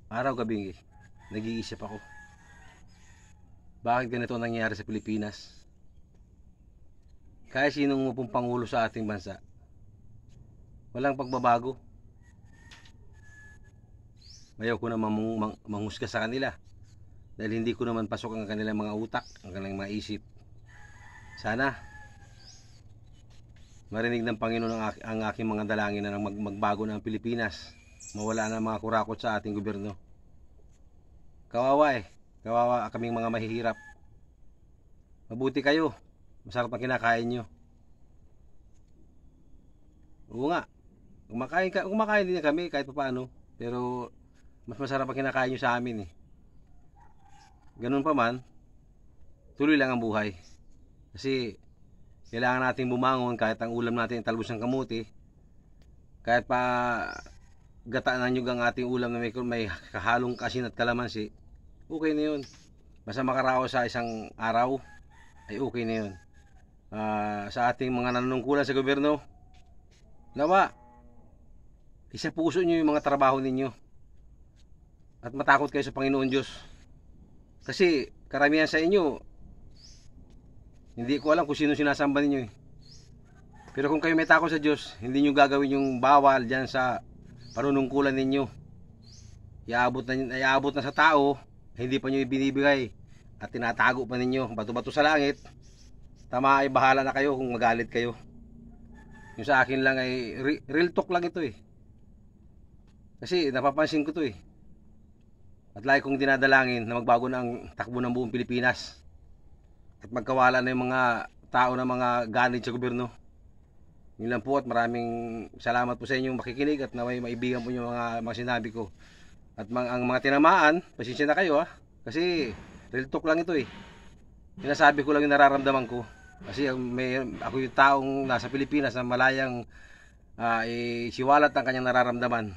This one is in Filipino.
Araw-gabi nag-iisip ako, bakit ganito ang nangyayari sa Pilipinas? Kaya sinong upong pangulo sa ating bansa, walang pagbabago. Ayaw ko na manghusga sa kanila dahil hindi ko naman pasok ang kanilang mga utak, ang kanilang mga isip. Sana marinig ng Panginoon ang aking mga dalangin na magbago na ang Pilipinas, mawala na ang mga kurakot sa ating gobyerno. Kawawa kaming mga mahihirap. Mabuti kayo, masarap ang kinakain nyo. Oo nga, kumakain din kami kahit paano, pero mas masarap ang kinakain nyo sa amin eh. Ganun pa man, tuloy lang ang buhay. Kasi kailangan natin bumangon kahit ang ulam natin ay talbos ng kamuti. Kahit pa gataan ng nyug ang ating ulam na may kahalong asin at kalamansi, okay na yun. Basta makaraos sa isang araw, ay okay na yun. Sa ating mga nanunungkulan sa gobyerno, nawa, isa puso nyo yung mga trabaho ninyo at matakot kayo sa Panginoon Diyos. Kasi karamihan sa inyo, hindi ko alam kung sino sinasamba ninyo eh. Pero kung kayo may takot sa Diyos, hindi nyo gagawin yung bawal dyan sa panunungkulan ninyo. Iaabot na sa tao, hindi pa nyo ibinibigay at tinatago pa ninyo, bato-bato sa langit. Tama, ay bahala na kayo kung magalit kayo. Yung sa akin lang ay real talk lang ito eh. Kasi napapansin ko to eh. At lagi kong dinadalangin na magbago na ang takbo ng buong Pilipinas. At magkawala na yung mga tao na mga ganid sa gobyerno. Yun lang po at maraming salamat po sa inyong makikinig at naway maibigan po yung mga sinabi ko. At ang mga tinamaan, pasensya na kayo kasi real talk lang ito eh. Sinasabi ko lang yung nararamdaman ko. Kasi ako yung taong nasa Pilipinas na malayang siwalat ang kanyang nararamdaman.